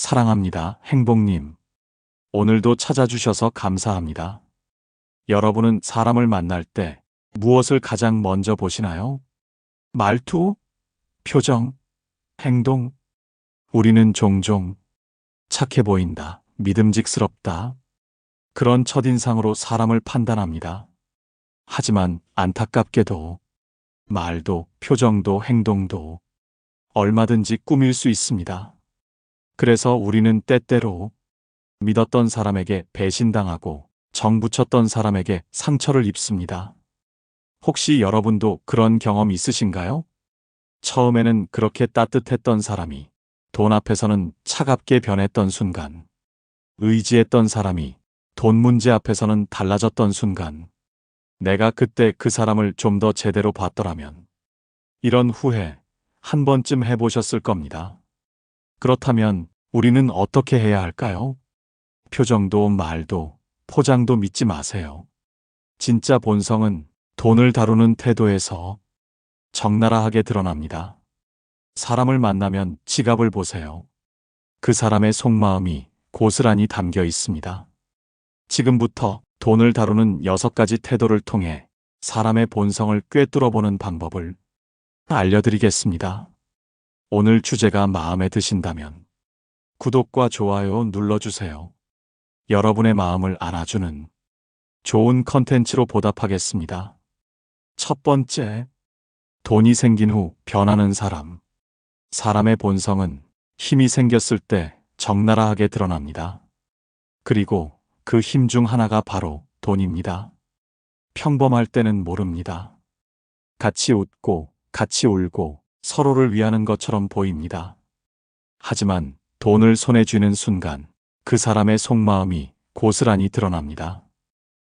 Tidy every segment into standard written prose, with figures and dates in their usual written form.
사랑합니다, 행복님. 오늘도 찾아주셔서 감사합니다. 여러분은 사람을 만날 때 무엇을 가장 먼저 보시나요? 말투, 표정, 행동? 우리는 종종 착해 보인다, 믿음직스럽다, 그런 첫인상으로 사람을 판단합니다. 하지만 안타깝게도 말도, 표정도, 행동도 얼마든지 꾸밀 수 있습니다. 그래서 우리는 때때로 믿었던 사람에게 배신당하고 정붙였던 사람에게 상처를 입습니다. 혹시 여러분도 그런 경험 있으신가요? 처음에는 그렇게 따뜻했던 사람이 돈 앞에서는 차갑게 변했던 순간, 의지했던 사람이 돈 문제 앞에서는 달라졌던 순간, 내가 그때 그 사람을 좀 더 제대로 봤더라면, 이런 후회 한 번쯤 해보셨을 겁니다. 그렇다면 우리는 어떻게 해야 할까요? 표정도 말도 포장도 믿지 마세요. 진짜 본성은 돈을 다루는 태도에서 적나라하게 드러납니다. 사람을 만나면 지갑을 보세요. 그 사람의 속마음이 고스란히 담겨 있습니다. 지금부터 돈을 다루는 6가지 태도를 통해 사람의 본성을 꿰뚫어보는 방법을 알려드리겠습니다. 오늘 주제가 마음에 드신다면 구독과 좋아요 눌러주세요. 여러분의 마음을 안아주는 좋은 컨텐츠로 보답하겠습니다. 첫 번째, 돈이 생긴 후 변하는 사람. 사람의 본성은 힘이 생겼을 때 적나라하게 드러납니다. 그리고 그 힘 중 하나가 바로 돈입니다. 평범할 때는 모릅니다. 같이 웃고 같이 울고 서로를 위하는 것처럼 보입니다. 하지만 돈을 손에 쥐는 순간 그 사람의 속마음이 고스란히 드러납니다.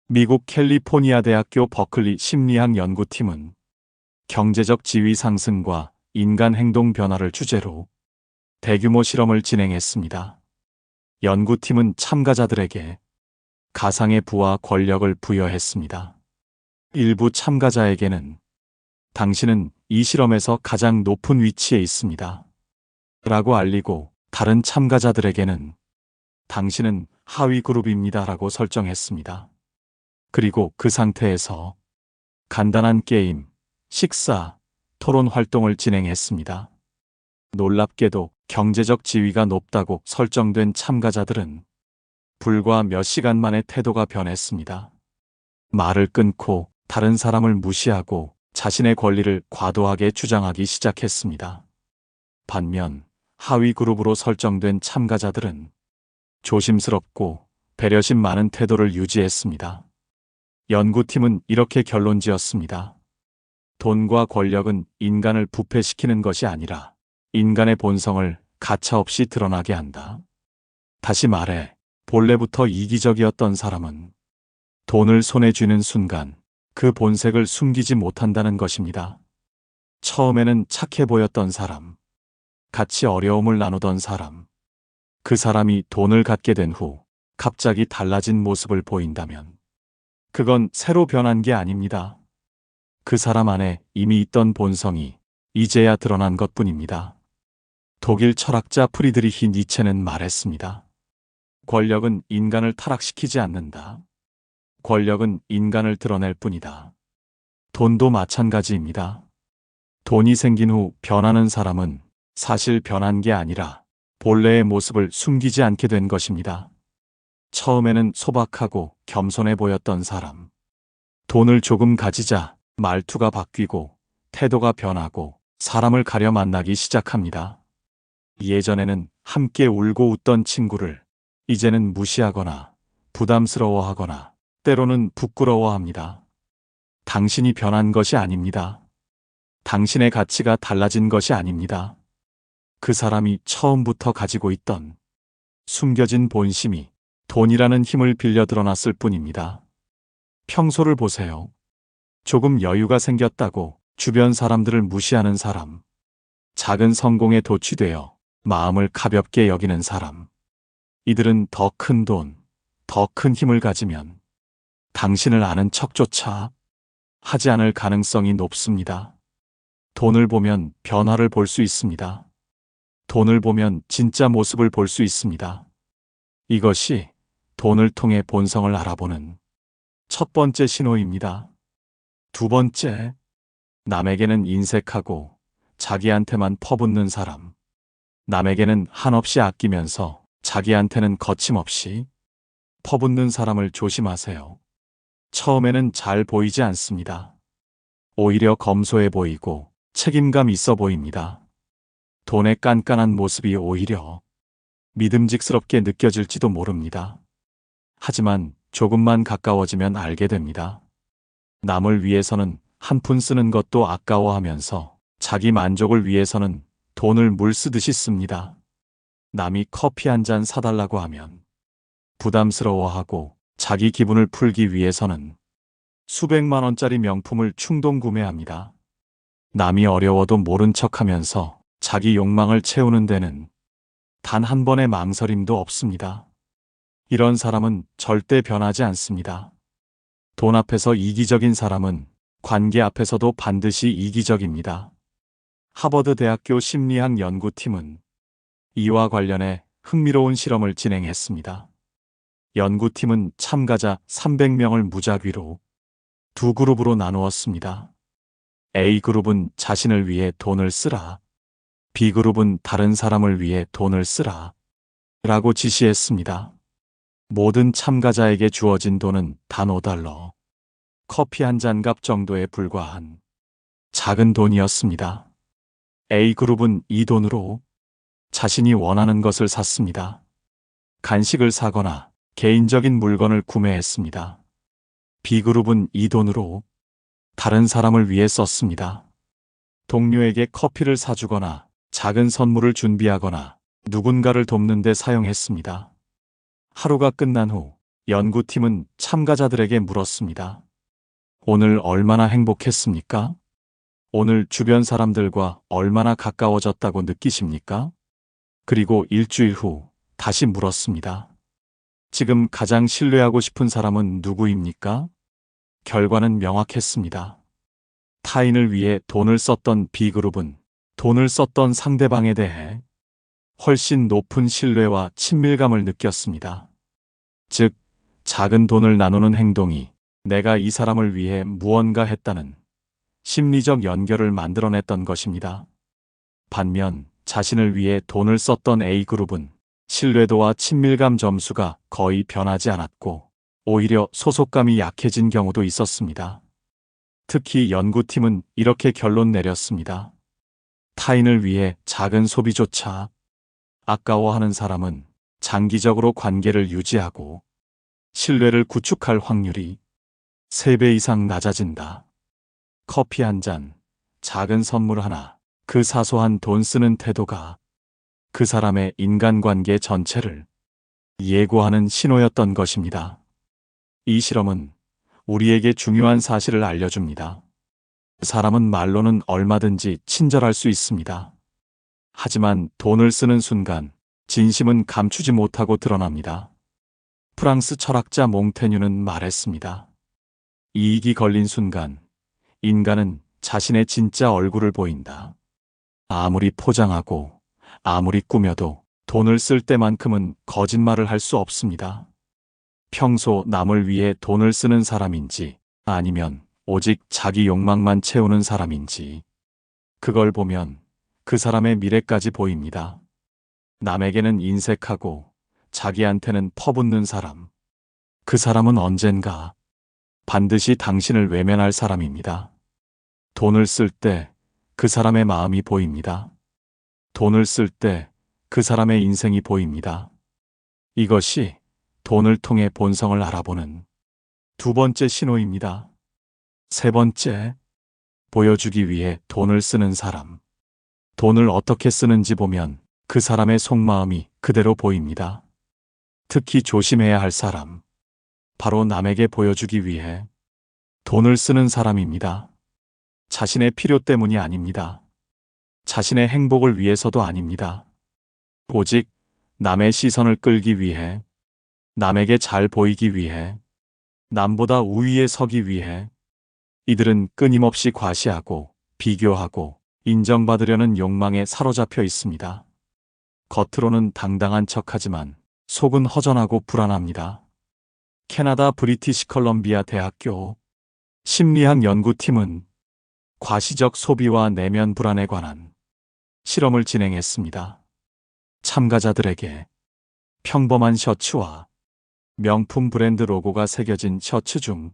미국 캘리포니아 대학교 버클리 심리학 연구팀은 경제적 지위 상승과 인간 행동 변화를 주제로 대규모 실험을 진행했습니다. 연구팀은 참가자들에게 가상의 부와 권력을 부여했습니다. 일부 참가자에게는 당신은 이 실험에서 가장 높은 위치에 있습니다 라고 알리고, 다른 참가자들에게는 당신은 하위 그룹입니다 라고 설정했습니다. 그리고 그 상태에서 간단한 게임, 식사, 토론 활동을 진행했습니다. 놀랍게도 경제적 지위가 높다고 설정된 참가자들은 불과 몇 시간 만에 태도가 변했습니다. 말을 끊고 다른 사람을 무시하고 자신의 권리를 과도하게 주장하기 시작했습니다. 반면 하위 그룹으로 설정된 참가자들은 조심스럽고 배려심 많은 태도를 유지했습니다. 연구팀은 이렇게 결론지었습니다. 돈과 권력은 인간을 부패시키는 것이 아니라 인간의 본성을 가차없이 드러나게 한다. 다시 말해, 본래부터 이기적이었던 사람은 돈을 손에 쥐는 순간 그 본색을 숨기지 못한다는 것입니다. 처음에는 착해 보였던 사람, 같이 어려움을 나누던 사람, 그 사람이 돈을 갖게 된 후 갑자기 달라진 모습을 보인다면 그건 새로 변한 게 아닙니다. 그 사람 안에 이미 있던 본성이 이제야 드러난 것뿐입니다. 독일 철학자 프리드리히 니체는 말했습니다. 권력은 인간을 타락시키지 않는다. 권력은 인간을 드러낼 뿐이다. 돈도 마찬가지입니다. 돈이 생긴 후 변하는 사람은 사실 변한 게 아니라 본래의 모습을 숨기지 않게 된 것입니다. 처음에는 소박하고 겸손해 보였던 사람, 돈을 조금 가지자 말투가 바뀌고 태도가 변하고 사람을 가려 만나기 시작합니다. 예전에는 함께 울고 웃던 친구를 이제는 무시하거나 부담스러워하거나 때로는 부끄러워합니다. 당신이 변한 것이 아닙니다. 당신의 가치가 달라진 것이 아닙니다. 그 사람이 처음부터 가지고 있던 숨겨진 본심이 돈이라는 힘을 빌려 드러났을 뿐입니다. 평소를 보세요. 조금 여유가 생겼다고 주변 사람들을 무시하는 사람, 작은 성공에 도취되어 마음을 가볍게 여기는 사람, 이들은 더 큰 돈, 더 큰 힘을 가지면 당신을 아는 척조차 하지 않을 가능성이 높습니다. 돈을 보면 변화를 볼 수 있습니다. 돈을 보면 진짜 모습을 볼 수 있습니다. 이것이 돈을 통해 본성을 알아보는 첫 번째 신호입니다. 두 번째, 남에게는 인색하고 자기한테만 퍼붓는 사람. 남에게는 한없이 아끼면서 자기한테는 거침없이 퍼붓는 사람을 조심하세요. 처음에는 잘 보이지 않습니다. 오히려 검소해 보이고 책임감 있어 보입니다. 돈의 깐깐한 모습이 오히려 믿음직스럽게 느껴질지도 모릅니다. 하지만 조금만 가까워지면 알게 됩니다. 남을 위해서는 한 푼 쓰는 것도 아까워하면서 자기 만족을 위해서는 돈을 물 쓰듯이 씁니다. 남이 커피 한 잔 사달라고 하면 부담스러워하고 자기 기분을 풀기 위해서는 수백만 원짜리 명품을 충동 구매합니다. 남이 어려워도 모른 척하면서 자기 욕망을 채우는 데는 단 한 번의 망설임도 없습니다. 이런 사람은 절대 변하지 않습니다. 돈 앞에서 이기적인 사람은 관계 앞에서도 반드시 이기적입니다. 하버드 대학교 심리학 연구팀은 이와 관련해 흥미로운 실험을 진행했습니다. 연구팀은 참가자 300명을 무작위로 두 그룹으로 나누었습니다. A그룹은 자신을 위해 돈을 쓰라. B그룹은 다른 사람을 위해 돈을 쓰라. 라고 지시했습니다. 모든 참가자에게 주어진 돈은 단 $5. 커피 한 잔 값 정도에 불과한 작은 돈이었습니다. A그룹은 이 돈으로 자신이 원하는 것을 샀습니다. 간식을 사거나 개인적인 물건을 구매했습니다. B그룹은 이 돈으로 다른 사람을 위해 썼습니다. 동료에게 커피를 사주거나 작은 선물을 준비하거나 누군가를 돕는 데 사용했습니다. 하루가 끝난 후 연구팀은 참가자들에게 물었습니다. 오늘 얼마나 행복했습니까? 오늘 주변 사람들과 얼마나 가까워졌다고 느끼십니까? 그리고 일주일 후 다시 물었습니다. 지금 가장 신뢰하고 싶은 사람은 누구입니까? 결과는 명확했습니다. 타인을 위해 돈을 썼던 B그룹은 돈을 썼던 상대방에 대해 훨씬 높은 신뢰와 친밀감을 느꼈습니다. 즉, 작은 돈을 나누는 행동이 내가 이 사람을 위해 무언가 했다는 심리적 연결을 만들어냈던 것입니다. 반면 자신을 위해 돈을 썼던 A그룹은 신뢰도와 친밀감 점수가 거의 변하지 않았고 오히려 소속감이 약해진 경우도 있었습니다. 특히 연구팀은 이렇게 결론 내렸습니다. 타인을 위해 작은 소비조차 아까워하는 사람은 장기적으로 관계를 유지하고 신뢰를 구축할 확률이 3배 이상 낮아진다. 커피 한 잔, 작은 선물 하나, 그 사소한 돈 쓰는 태도가 그 사람의 인간관계 전체를 예고하는 신호였던 것입니다. 이 실험은 우리에게 중요한 사실을 알려줍니다. 사람은 말로는 얼마든지 친절할 수 있습니다. 하지만 돈을 쓰는 순간 진심은 감추지 못하고 드러납니다. 프랑스 철학자 몽테뉴는 말했습니다. 이익이 걸린 순간 인간은 자신의 진짜 얼굴을 보인다. 아무리 포장하고 아무리 꾸며도 돈을 쓸 때만큼은 거짓말을 할 수 없습니다. 평소 남을 위해 돈을 쓰는 사람인지 아니면 오직 자기 욕망만 채우는 사람인지 그걸 보면 그 사람의 미래까지 보입니다. 남에게는 인색하고 자기한테는 퍼붓는 사람. 그 사람은 언젠가 반드시 당신을 외면할 사람입니다. 돈을 쓸 때 그 사람의 마음이 보입니다. 돈을 쓸 때 그 사람의 인생이 보입니다. 이것이 돈을 통해 본성을 알아보는 두 번째 신호입니다. 세 번째, 보여주기 위해 돈을 쓰는 사람. 돈을 어떻게 쓰는지 보면 그 사람의 속마음이 그대로 보입니다. 특히 조심해야 할 사람, 바로 남에게 보여주기 위해 돈을 쓰는 사람입니다. 자신의 필요 때문이 아닙니다. 자신의 행복을 위해서도 아닙니다. 오직 남의 시선을 끌기 위해, 남에게 잘 보이기 위해, 남보다 우위에 서기 위해 이들은 끊임없이 과시하고 비교하고 인정받으려는 욕망에 사로잡혀 있습니다. 겉으로는 당당한 척하지만 속은 허전하고 불안합니다. 캐나다 브리티시 컬럼비아 대학교 심리학 연구팀은 과시적 소비와 내면 불안에 관한 실험을 진행했습니다. 참가자들에게 평범한 셔츠와 명품 브랜드 로고가 새겨진 셔츠 중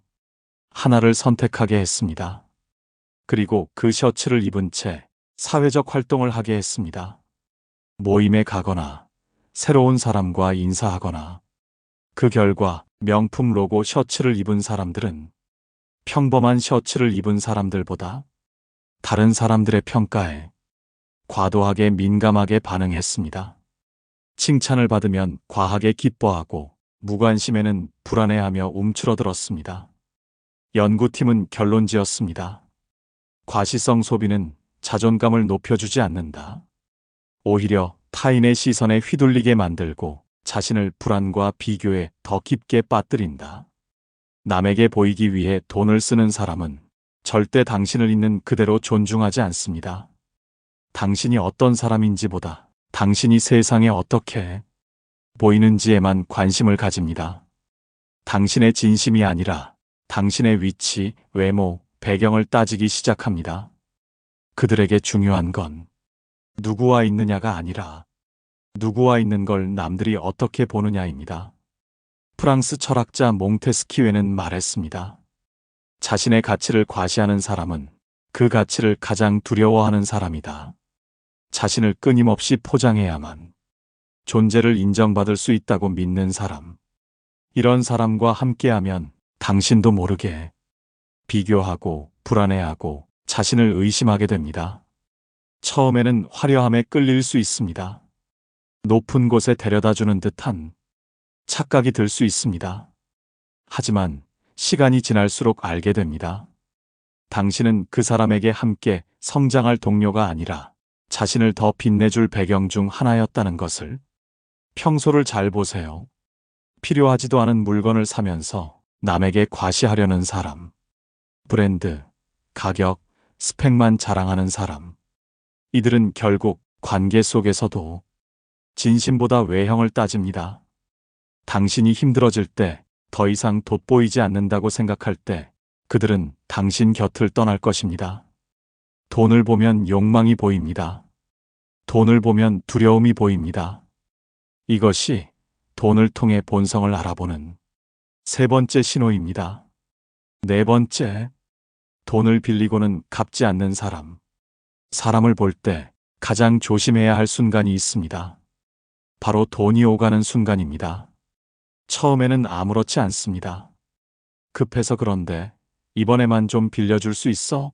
하나를 선택하게 했습니다. 그리고 그 셔츠를 입은 채 사회적 활동을 하게 했습니다. 모임에 가거나 새로운 사람과 인사하거나. 그 결과 명품 로고 셔츠를 입은 사람들은 평범한 셔츠를 입은 사람들보다 다른 사람들의 평가에 과도하게 민감하게 반응했습니다. 칭찬을 받으면 과하게 기뻐하고 무관심에는 불안해하며 움츠러들었습니다. 연구팀은 결론지었습니다. 과시성 소비는 자존감을 높여주지 않는다. 오히려 타인의 시선에 휘둘리게 만들고 자신을 불안과 비교에 더 깊게 빠뜨린다. 남에게 보이기 위해 돈을 쓰는 사람은 절대 당신을 있는 그대로 존중하지 않습니다. 당신이 어떤 사람인지보다 당신이 세상에 어떻게 보이는지에만 관심을 가집니다. 당신의 진심이 아니라 당신의 위치, 외모, 배경을 따지기 시작합니다. 그들에게 중요한 건 누구와 있느냐가 아니라 누구와 있는 걸 남들이 어떻게 보느냐입니다. 프랑스 철학자 몽테스키웨는 말했습니다. 자신의 가치를 과시하는 사람은 그 가치를 가장 두려워하는 사람이다. 자신을 끊임없이 포장해야만 존재를 인정받을 수 있다고 믿는 사람. 이런 사람과 함께하면 당신도 모르게 비교하고 불안해하고 자신을 의심하게 됩니다. 처음에는 화려함에 끌릴 수 있습니다. 높은 곳에 데려다주는 듯한 착각이 들 수 있습니다. 하지만 시간이 지날수록 알게 됩니다. 당신은 그 사람에게 함께 성장할 동료가 아니라 자신을 더 빛내줄 배경 중 하나였다는 것을. 평소를 잘 보세요. 필요하지도 않은 물건을 사면서 남에게 과시하려는 사람. 브랜드, 가격, 스펙만 자랑하는 사람. 이들은 결국 관계 속에서도 진심보다 외형을 따집니다. 당신이 힘들어질 때, 더 이상 돋보이지 않는다고 생각할 때 그들은 당신 곁을 떠날 것입니다. 돈을 보면 욕망이 보입니다. 돈을 보면 두려움이 보입니다. 이것이 돈을 통해 본성을 알아보는 세 번째 신호입니다. 네 번째, 돈을 빌리고는 갚지 않는 사람. 사람을 볼 때 가장 조심해야 할 순간이 있습니다. 바로 돈이 오가는 순간입니다. 처음에는 아무렇지 않습니다. 급해서 그런데 이번에만 좀 빌려줄 수 있어?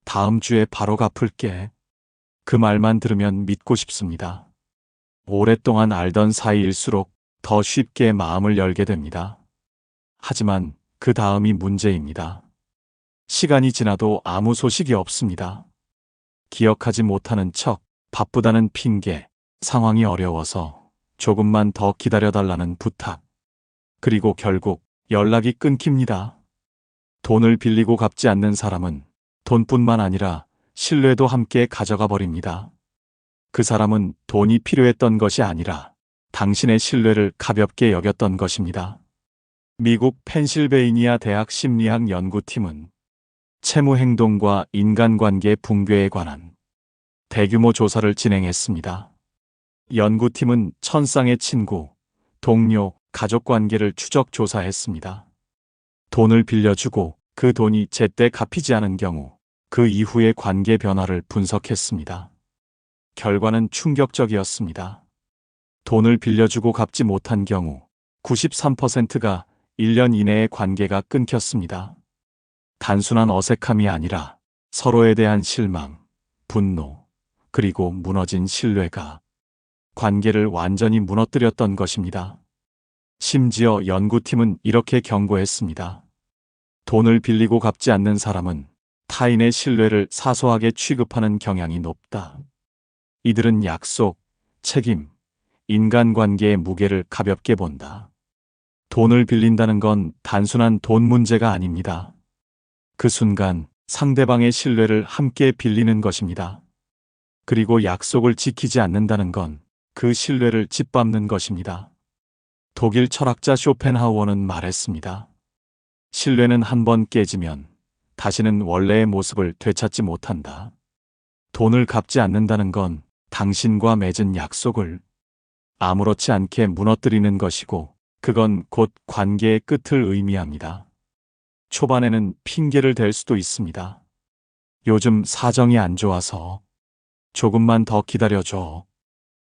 다음 주에 바로 갚을게. 그 말만 들으면 믿고 싶습니다. 오랫동안 알던 사이일수록 더 쉽게 마음을 열게 됩니다. 하지만 그 다음이 문제입니다. 시간이 지나도 아무 소식이 없습니다. 기억하지 못하는 척, 바쁘다는 핑계, 상황이 어려워서 조금만 더 기다려달라는 부탁. 그리고 결국 연락이 끊깁니다. 돈을 빌리고 갚지 않는 사람은 돈뿐만 아니라 신뢰도 함께 가져가 버립니다. 그 사람은 돈이 필요했던 것이 아니라 당신의 신뢰를 가볍게 여겼던 것입니다. 미국 펜실베이니아 대학 심리학 연구팀은 채무 행동과 인간관계 붕괴에 관한 대규모 조사를 진행했습니다. 연구팀은 1000쌍의 친구, 동료, 가족 관계를 추적 조사했습니다. 돈을 빌려주고 그 돈이 제때 갚이지 않은 경우 그 이후의 관계 변화를 분석했습니다. 결과는 충격적이었습니다. 돈을 빌려주고 갚지 못한 경우 93%가 1년 이내에 관계가 끊겼습니다. 단순한 어색함이 아니라 서로에 대한 실망, 분노, 그리고 무너진 신뢰가 관계를 완전히 무너뜨렸던 것입니다. 심지어 연구팀은 이렇게 경고했습니다. 돈을 빌리고 갚지 않는 사람은 타인의 신뢰를 사소하게 취급하는 경향이 높다. 이들은 약속, 책임, 인간관계의 무게를 가볍게 본다. 돈을 빌린다는 건 단순한 돈 문제가 아닙니다. 그 순간 상대방의 신뢰를 함께 빌리는 것입니다. 그리고 약속을 지키지 않는다는 건 그 신뢰를 짓밟는 것입니다. 독일 철학자 쇼펜하우어는 말했습니다. 신뢰는 한 번 깨지면 다시는 원래의 모습을 되찾지 못한다. 돈을 갚지 않는다는 건 당신과 맺은 약속을 아무렇지 않게 무너뜨리는 것이고, 그건 곧 관계의 끝을 의미합니다. 초반에는 핑계를 댈 수도 있습니다. 요즘 사정이 안 좋아서 조금만 더 기다려줘.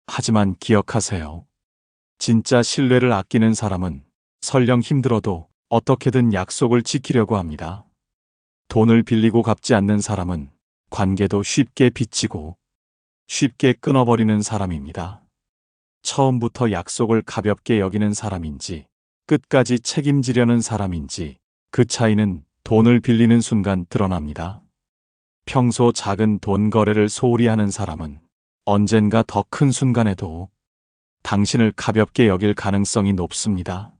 하지만 기억하세요. 진짜 신뢰를 아끼는 사람은 설령 힘들어도 어떻게든 약속을 지키려고 합니다. 돈을 빌리고 갚지 않는 사람은 관계도 쉽게 빚지고 쉽게 끊어버리는 사람입니다. 처음부터 약속을 가볍게 여기는 사람인지 끝까지 책임지려는 사람인지 그 차이는 돈을 빌리는 순간 드러납니다. 평소 작은 돈 거래를 소홀히 하는 사람은 언젠가 더 큰 순간에도 당신을 가볍게 여길 가능성이 높습니다.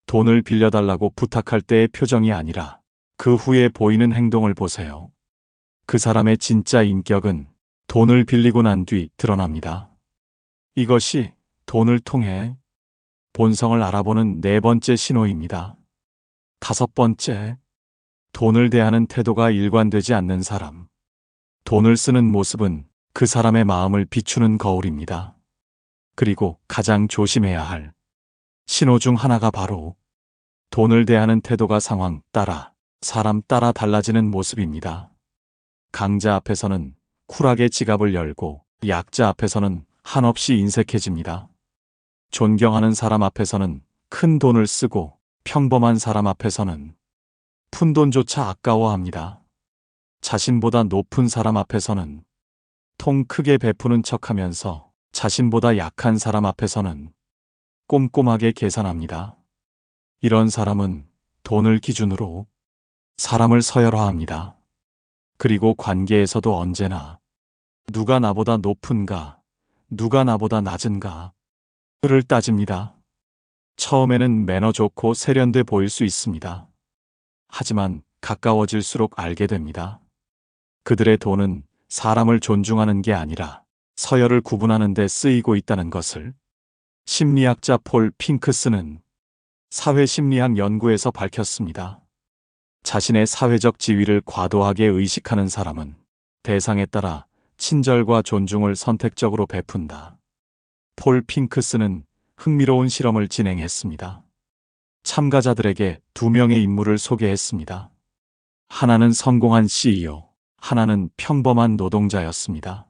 돈을 빌려달라고 부탁할 때의 표정이 아니라 그 후에 보이는 행동을 보세요. 그 사람의 진짜 인격은 돈을 빌리고 난 뒤 드러납니다. 이것이 돈을 통해 본성을 알아보는 네 번째 신호입니다. 다섯 번째, 돈을 대하는 태도가 일관되지 않는 사람. 돈을 쓰는 모습은 그 사람의 마음을 비추는 거울입니다. 그리고 가장 조심해야 할 신호 중 하나가 바로 돈을 대하는 태도가 상황 따라, 사람 따라 달라지는 모습입니다. 강자 앞에서는 쿨하게 지갑을 열고 약자 앞에서는 한없이 인색해집니다. 존경하는 사람 앞에서는 큰 돈을 쓰고 평범한 사람 앞에서는 푼돈조차 아까워합니다. 자신보다 높은 사람 앞에서는 통 크게 베푸는 척하면서 자신보다 약한 사람 앞에서는 꼼꼼하게 계산합니다. 이런 사람은 돈을 기준으로 사람을 서열화합니다. 그리고 관계에서도 언제나 누가 나보다 높은가, 누가 나보다 낮은가를 따집니다. 처음에는 매너 좋고 세련돼 보일 수 있습니다. 하지만 가까워질수록 알게 됩니다. 그들의 돈은 사람을 존중하는 게 아니라 서열을 구분하는 데 쓰이고 있다는 것을 심리학자 폴 핑크스는 사회심리학 연구에서 밝혔습니다. 자신의 사회적 지위를 과도하게 의식하는 사람은 대상에 따라 친절과 존중을 선택적으로 베푼다. 폴 핑크스는 흥미로운 실험을 진행했습니다. 참가자들에게 두 명의 인물을 소개했습니다. 하나는 성공한 CEO, 하나는 평범한 노동자였습니다.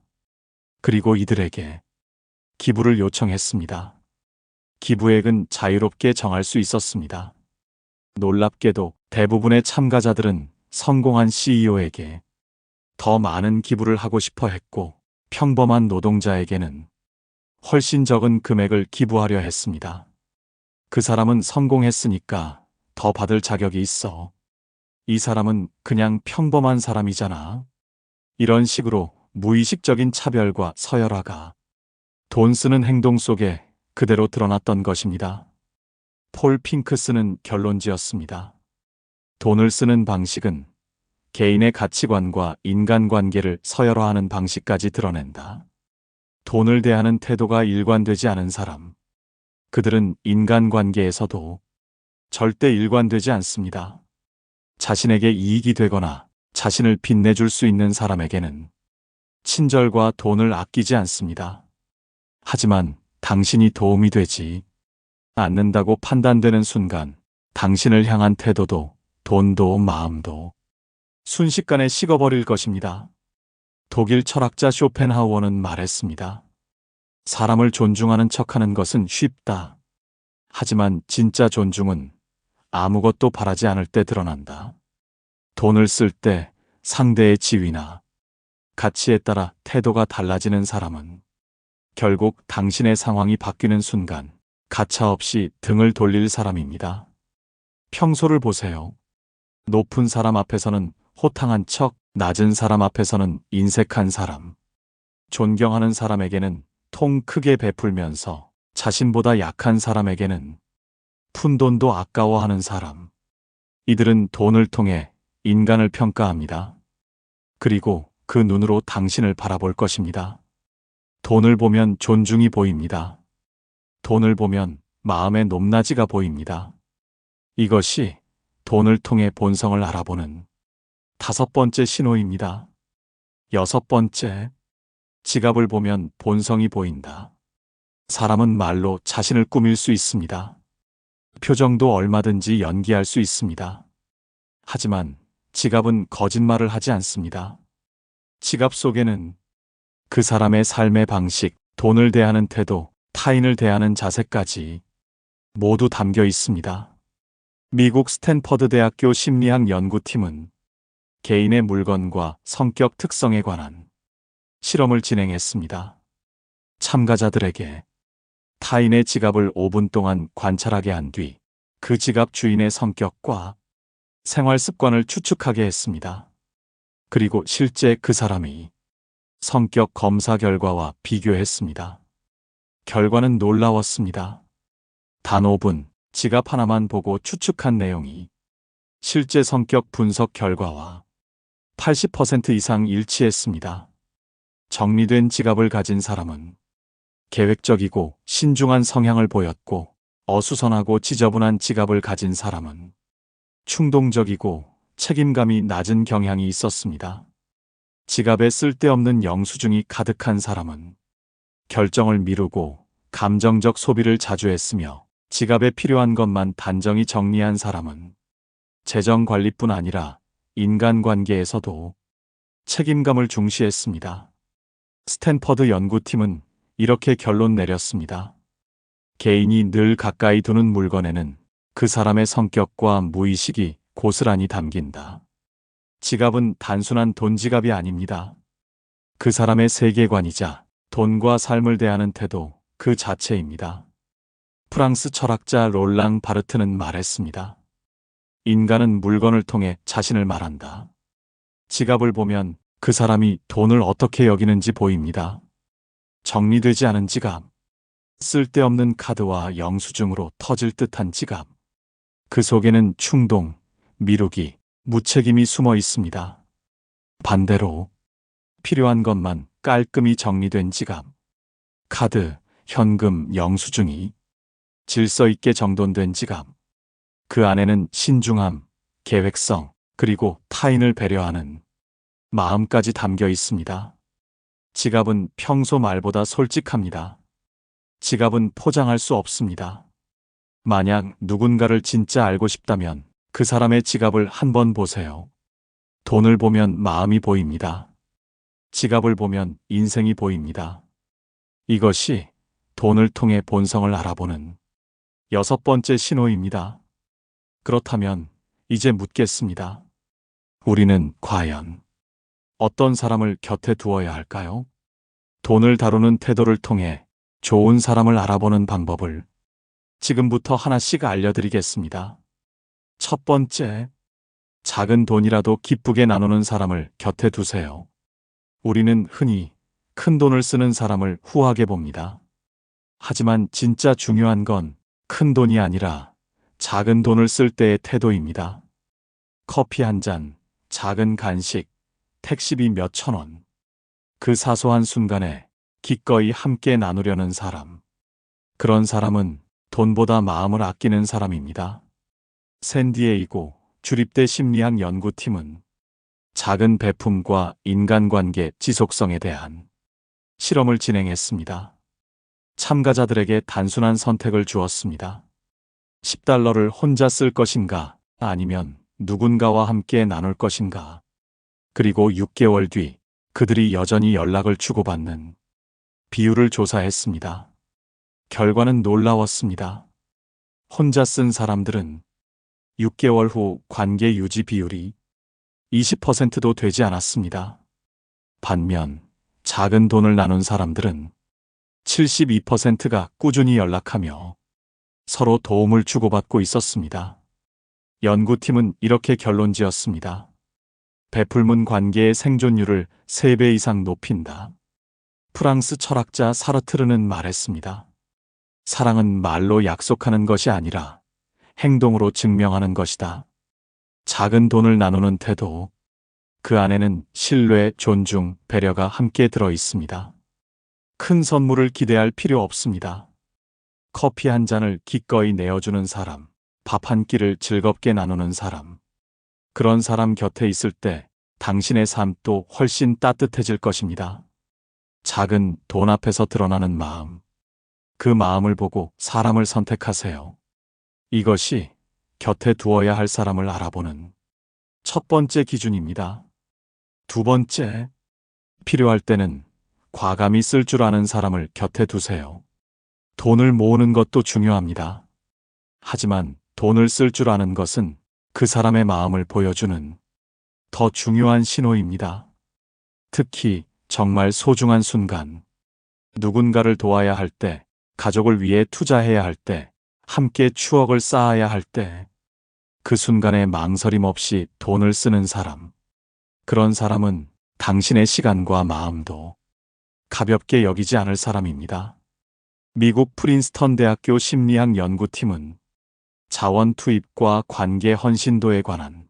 그리고 이들에게 기부를 요청했습니다. 기부액은 자유롭게 정할 수 있었습니다. 놀랍게도 대부분의 참가자들은 성공한 CEO에게 더 많은 기부를 하고 싶어 했고, 평범한 노동자에게는 훨씬 적은 금액을 기부하려 했습니다. 그 사람은 성공했으니까 더 받을 자격이 있어. 이 사람은 그냥 평범한 사람이잖아. 이런 식으로 무의식적인 차별과 서열화가 돈 쓰는 행동 속에 그대로 드러났던 것입니다. 폴 핑크스는 결론 지었습니다. 돈을 쓰는 방식은 개인의 가치관과 인간관계를 서열화하는 방식까지 드러낸다. 돈을 대하는 태도가 일관되지 않은 사람, 그들은 인간관계에서도 절대 일관되지 않습니다. 자신에게 이익이 되거나 자신을 빛내줄 수 있는 사람에게는 친절과 돈을 아끼지 않습니다. 하지만 당신이 도움이 되지 않는다고 판단되는 순간 당신을 향한 태도도 돈도 마음도 순식간에 식어버릴 것입니다. 독일 철학자 쇼펜하우어는 말했습니다. 사람을 존중하는 척하는 것은 쉽다. 하지만 진짜 존중은 아무것도 바라지 않을 때 드러난다. 돈을 쓸 때 상대의 지위나 가치에 따라 태도가 달라지는 사람은 결국 당신의 상황이 바뀌는 순간 가차없이 등을 돌릴 사람입니다. 평소를 보세요. 높은 사람 앞에서는 호탕한 척, 낮은 사람 앞에서는 인색한 사람. 존경하는 사람에게는 통 크게 베풀면서 자신보다 약한 사람에게는 푼돈도 아까워하는 사람. 이들은 돈을 통해 인간을 평가합니다. 그리고 그 눈으로 당신을 바라볼 것입니다. 돈을 보면 존중이 보입니다. 돈을 보면 마음의 높낮이가 보입니다. 이것이 돈을 통해 본성을 알아보는 5번째 신호입니다. 6번째, 지갑을 보면 본성이 보인다. 사람은 말로 자신을 꾸밀 수 있습니다. 표정도 얼마든지 연기할 수 있습니다. 하지만 지갑은 거짓말을 하지 않습니다. 지갑 속에는 그 사람의 삶의 방식, 돈을 대하는 태도, 타인을 대하는 자세까지 모두 담겨 있습니다. 미국 스탠퍼드 대학교 심리학 연구팀은 개인의 물건과 성격 특성에 관한 실험을 진행했습니다. 참가자들에게 타인의 지갑을 5분 동안 관찰하게 한 뒤 그 지갑 주인의 성격과 생활 습관을 추측하게 했습니다. 그리고 실제 그 사람이 성격 검사 결과와 비교했습니다. 결과는 놀라웠습니다. 단 5분 지갑 하나만 보고 추측한 내용이 실제 성격 분석 결과와 80% 이상 일치했습니다. 정리된 지갑을 가진 사람은 계획적이고 신중한 성향을 보였고, 어수선하고 지저분한 지갑을 가진 사람은 충동적이고 책임감이 낮은 경향이 있었습니다. 지갑에 쓸데없는 영수증이 가득한 사람은 결정을 미루고 감정적 소비를 자주 했으며, 지갑에 필요한 것만 단정히 정리한 사람은 재정 관리뿐 아니라 인간관계에서도 책임감을 중시했습니다. 스탠퍼드 연구팀은 이렇게 결론 내렸습니다. 개인이 늘 가까이 두는 물건에는 그 사람의 성격과 무의식이 고스란히 담긴다. 지갑은 단순한 돈 지갑이 아닙니다. 그 사람의 세계관이자 돈과 삶을 대하는 태도 그 자체입니다. 프랑스 철학자 롤랑 바르트는 말했습니다. 인간은 물건을 통해 자신을 말한다. 지갑을 보면 그 사람이 돈을 어떻게 여기는지 보입니다. 정리되지 않은 지갑, 쓸데없는 카드와 영수증으로 터질 듯한 지갑, 그 속에는 충동, 미루기, 무책임이 숨어 있습니다. 반대로 필요한 것만 깔끔히 정리된 지갑, 카드, 현금, 영수증이 질서 있게 정돈된 지갑, 그 안에는 신중함, 계획성, 그리고 타인을 배려하는 마음까지 담겨 있습니다. 지갑은 평소 말보다 솔직합니다. 지갑은 포장할 수 없습니다. 만약 누군가를 진짜 알고 싶다면 그 사람의 지갑을 한번 보세요. 돈을 보면 마음이 보입니다. 지갑을 보면 인생이 보입니다. 이것이 돈을 통해 본성을 알아보는 6번째 신호입니다. 그렇다면 이제 묻겠습니다. 우리는 과연 어떤 사람을 곁에 두어야 할까요? 돈을 다루는 태도를 통해 좋은 사람을 알아보는 방법을 지금부터 하나씩 알려드리겠습니다. 첫 번째, 작은 돈이라도 기쁘게 나누는 사람을 곁에 두세요. 우리는 흔히 큰 돈을 쓰는 사람을 후하게 봅니다. 하지만 진짜 중요한 건 큰 돈이 아니라 작은 돈을 쓸 때의 태도입니다. 커피 한 잔, 작은 간식, 택시비 몇천 원. 그 사소한 순간에 기꺼이 함께 나누려는 사람. 그런 사람은 돈보다 마음을 아끼는 사람입니다. 샌디에이고 주립대 심리학 연구팀은 작은 배품과 인간관계 지속성에 대한 실험을 진행했습니다. 참가자들에게 단순한 선택을 주었습니다. $10를 혼자 쓸 것인가, 아니면 누군가와 함께 나눌 것인가. 그리고 6개월 뒤 그들이 여전히 연락을 주고받는 비율을 조사했습니다. 결과는 놀라웠습니다. 혼자 쓴 사람들은 6개월 후 관계 유지 비율이 20%도 되지 않았습니다. 반면 작은 돈을 나눈 사람들은 72%가 꾸준히 연락하며 서로 도움을 주고받고 있었습니다. 연구팀은 이렇게 결론지었습니다. 베풀문 관계의 생존율을 3배 이상 높인다. 프랑스 철학자 사르트르는 말했습니다. 사랑은 말로 약속하는 것이 아니라 행동으로 증명하는 것이다. 작은 돈을 나누는 태도, 그 안에는 신뢰, 존중, 배려가 함께 들어 있습니다. 큰 선물을 기대할 필요 없습니다. 커피 한 잔을 기꺼이 내어주는 사람, 밥 한 끼를 즐겁게 나누는 사람. 그런 사람 곁에 있을 때 당신의 삶도 훨씬 따뜻해질 것입니다. 작은 돈 앞에서 드러나는 마음. 그 마음을 보고 사람을 선택하세요. 이것이 곁에 두어야 할 사람을 알아보는 첫 번째 기준입니다. 두 번째, 필요할 때는 과감히 쓸 줄 아는 사람을 곁에 두세요. 돈을 모으는 것도 중요합니다. 하지만 돈을 쓸 줄 아는 것은 그 사람의 마음을 보여주는 더 중요한 신호입니다. 특히 정말 소중한 순간, 누군가를 도와야 할 때, 가족을 위해 투자해야 할 때, 함께 추억을 쌓아야 할 때, 그 순간에 망설임 없이 돈을 쓰는 사람. 그런 사람은 당신의 시간과 마음도 가볍게 여기지 않을 사람입니다. 미국 프린스턴 대학교 심리학 연구팀은 자원 투입과 관계 헌신도에 관한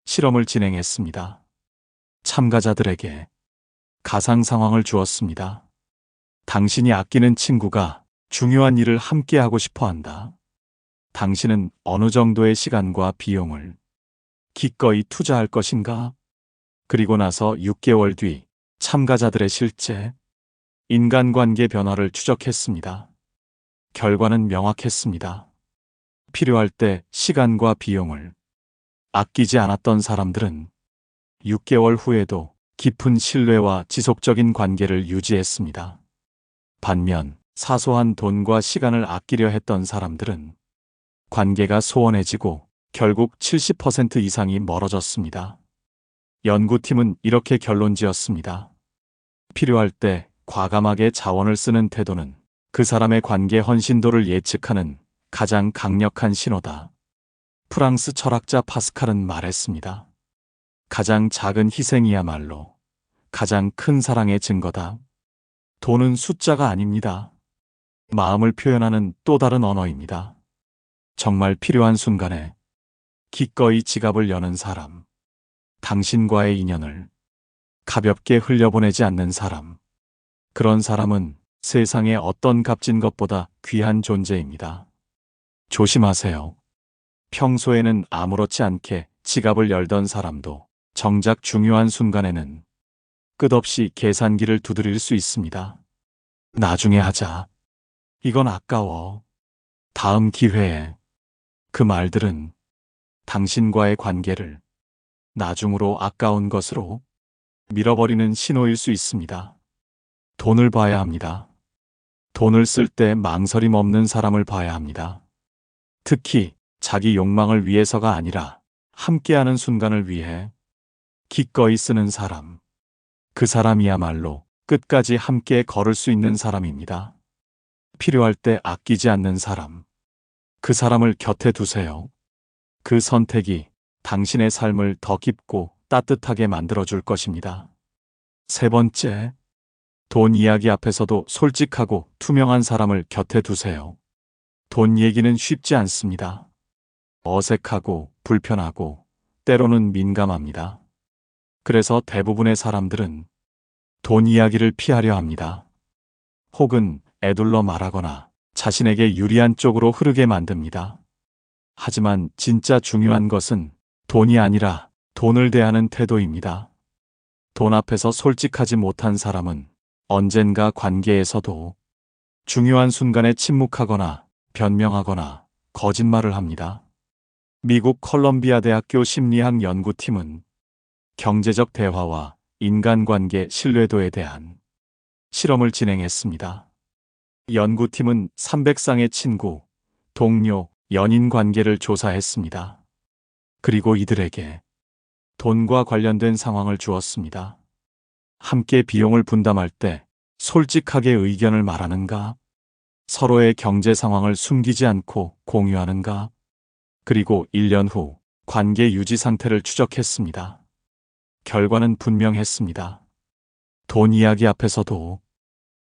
실험을 진행했습니다. 참가자들에게 가상 상황을 주었습니다. 당신이 아끼는 친구가 중요한 일을 함께 하고 싶어 한다. 당신은 어느 정도의 시간과 비용을 기꺼이 투자할 것인가? 그리고 나서 6개월 뒤 참가자들의 실제 인간관계 변화를 추적했습니다. 결과는 명확했습니다. 필요할 때 시간과 비용을 아끼지 않았던 사람들은 6개월 후에도 깊은 신뢰와 지속적인 관계를 유지했습니다. 반면 사소한 돈과 시간을 아끼려 했던 사람들은 관계가 소원해지고 결국 70% 이상이 멀어졌습니다. 연구팀은 이렇게 결론 지었습니다. 필요할 때 과감하게 자원을 쓰는 태도는 그 사람의 관계 헌신도를 예측하는 가장 강력한 신호다. 프랑스 철학자 파스칼은 말했습니다. 가장 작은 희생이야말로 가장 큰 사랑의 증거다. 돈은 숫자가 아닙니다. 마음을 표현하는 또 다른 언어입니다. 정말 필요한 순간에 기꺼이 지갑을 여는 사람. 당신과의 인연을 가볍게 흘려보내지 않는 사람. 그런 사람은 세상의 어떤 값진 것보다 귀한 존재입니다. 조심하세요. 평소에는 아무렇지 않게 지갑을 열던 사람도 정작 중요한 순간에는 끝없이 계산기를 두드릴 수 있습니다. 나중에 하자. 이건 아까워. 다음 기회에. 그 말들은 당신과의 관계를 나중으로 아까운 것으로 밀어버리는 신호일 수 있습니다. 돈을 봐야 합니다. 돈을 쓸 때 망설임 없는 사람을 봐야 합니다. 특히 자기 욕망을 위해서가 아니라 함께하는 순간을 위해 기꺼이 쓰는 사람. 그 사람이야말로 끝까지 함께 걸을 수 있는 사람입니다. 필요할 때 아끼지 않는 사람. 그 사람을 곁에 두세요. 그 선택이 당신의 삶을 더 깊고 따뜻하게 만들어줄 것입니다. 세 번째, 돈 이야기 앞에서도 솔직하고 투명한 사람을 곁에 두세요. 돈 얘기는 쉽지 않습니다. 어색하고 불편하고 때로는 민감합니다. 그래서 대부분의 사람들은 돈 이야기를 피하려 합니다. 혹은 애둘러 말하거나 자신에게 유리한 쪽으로 흐르게 만듭니다. 하지만 진짜 중요한 것은 돈이 아니라 돈을 대하는 태도입니다. 돈 앞에서 솔직하지 못한 사람은 언젠가 관계에서도 중요한 순간에 침묵하거나 변명하거나 거짓말을 합니다. 미국 컬럼비아 대학교 심리학 연구팀은 경제적 대화와 인간관계 신뢰도에 대한 실험을 진행했습니다. 연구팀은 300쌍의 친구, 동료, 연인 관계를 조사했습니다. 그리고 이들에게 돈과 관련된 상황을 주었습니다. 함께 비용을 분담할 때 솔직하게 의견을 말하는가? 서로의 경제 상황을 숨기지 않고 공유하는가? 그리고 1년 후 관계 유지 상태를 추적했습니다. 결과는 분명했습니다. 돈 이야기 앞에서도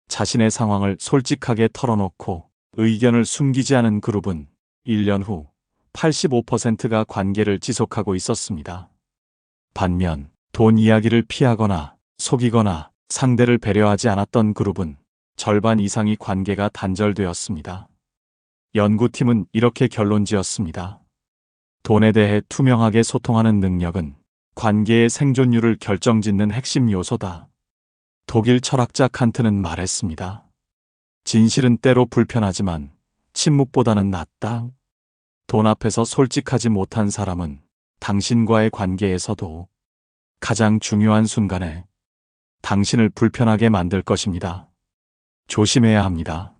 자신의 상황을 솔직하게 털어놓고 의견을 숨기지 않은 그룹은 1년 후 85%가 관계를 지속하고 있었습니다. 반면 돈 이야기를 피하거나 속이거나 상대를 배려하지 않았던 그룹은 절반 이상이 관계가 단절되었습니다. 연구팀은 이렇게 결론지었습니다. 돈에 대해 투명하게 소통하는 능력은 관계의 생존율을 결정짓는 핵심 요소다. 독일 철학자 칸트는 말했습니다. 진실은 때로 불편하지만 침묵보다는 낫다. 돈 앞에서 솔직하지 못한 사람은 당신과의 관계에서도 가장 중요한 순간에 당신을 불편하게 만들 것입니다. 조심해야 합니다.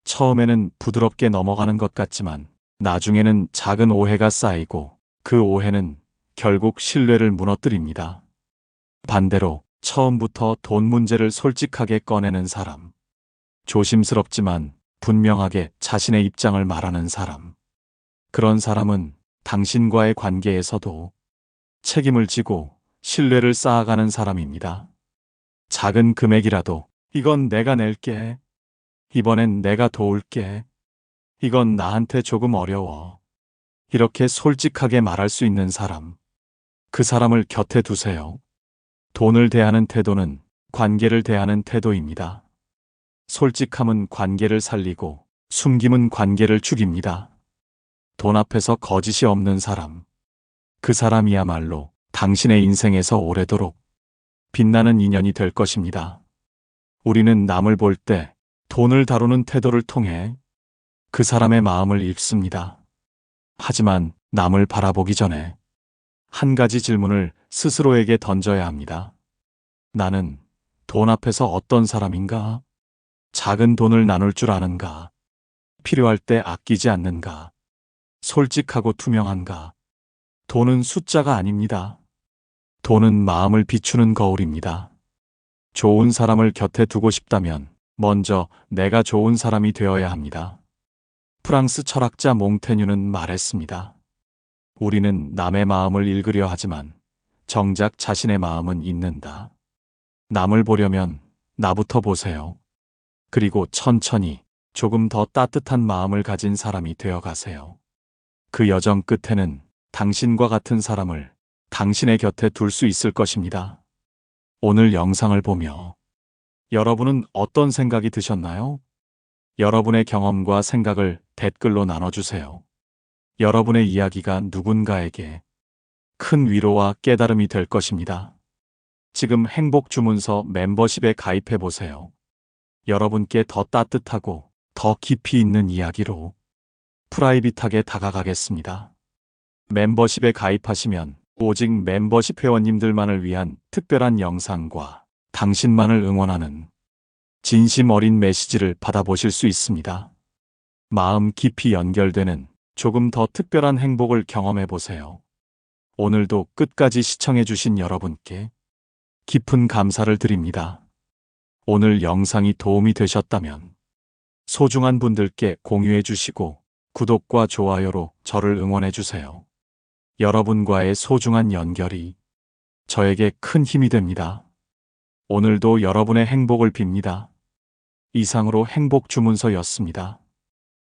처음에는 부드럽게 넘어가는 것 같지만 나중에는 작은 오해가 쌓이고 그 오해는 결국 신뢰를 무너뜨립니다. 반대로 처음부터 돈 문제를 솔직하게 꺼내는 사람, 조심스럽지만 분명하게 자신의 입장을 말하는 사람, 그런 사람은 당신과의 관계에서도 책임을 지고 신뢰를 쌓아가는 사람입니다. 작은 금액이라도 이건 내가 낼게. 이번엔 내가 도울게. 이건 나한테 조금 어려워. 이렇게 솔직하게 말할 수 있는 사람, 그 사람을 곁에 두세요. 돈을 대하는 태도는 관계를 대하는 태도입니다. 솔직함은 관계를 살리고 숨김은 관계를 죽입니다. 돈 앞에서 거짓이 없는 사람, 그 사람이야말로 당신의 인생에서 오래도록 빛나는 인연이 될 것입니다. 우리는 남을 볼 때 돈을 다루는 태도를 통해 그 사람의 마음을 읽습니다. 하지만 남을 바라보기 전에 한 가지 질문을 스스로에게 던져야 합니다. 나는 돈 앞에서 어떤 사람인가? 작은 돈을 나눌 줄 아는가? 필요할 때 아끼지 않는가? 솔직하고 투명한가? 돈은 숫자가 아닙니다. 돈은 마음을 비추는 거울입니다. 좋은 사람을 곁에 두고 싶다면 먼저 내가 좋은 사람이 되어야 합니다. 프랑스 철학자 몽테뉴는 말했습니다. 우리는 남의 마음을 읽으려 하지만 정작 자신의 마음은 잊는다. 남을 보려면 나부터 보세요. 그리고 천천히 조금 더 따뜻한 마음을 가진 사람이 되어 가세요. 그 여정 끝에는 당신과 같은 사람을 당신의 곁에 둘 수 있을 것입니다. 오늘 영상을 보며 여러분은 어떤 생각이 드셨나요? 여러분의 경험과 생각을 댓글로 나눠주세요. 여러분의 이야기가 누군가에게 큰 위로와 깨달음이 될 것입니다. 지금 행복 주문서 멤버십에 가입해 보세요. 여러분께 더 따뜻하고 더 깊이 있는 이야기로 프라이빗하게 다가가겠습니다. 멤버십에 가입하시면 오직 멤버십 회원님들만을 위한 특별한 영상과 당신만을 응원하는 진심 어린 메시지를 받아보실 수 있습니다. 마음 깊이 연결되는 조금 더 특별한 행복을 경험해 보세요. 오늘도 끝까지 시청해주신 여러분께 깊은 감사를 드립니다. 오늘 영상이 도움이 되셨다면 소중한 분들께 공유해 주시고 구독과 좋아요로 저를 응원해 주세요. 여러분과의 소중한 연결이 저에게 큰 힘이 됩니다. 오늘도 여러분의 행복을 빕니다. 이상으로 행복 주문서였습니다.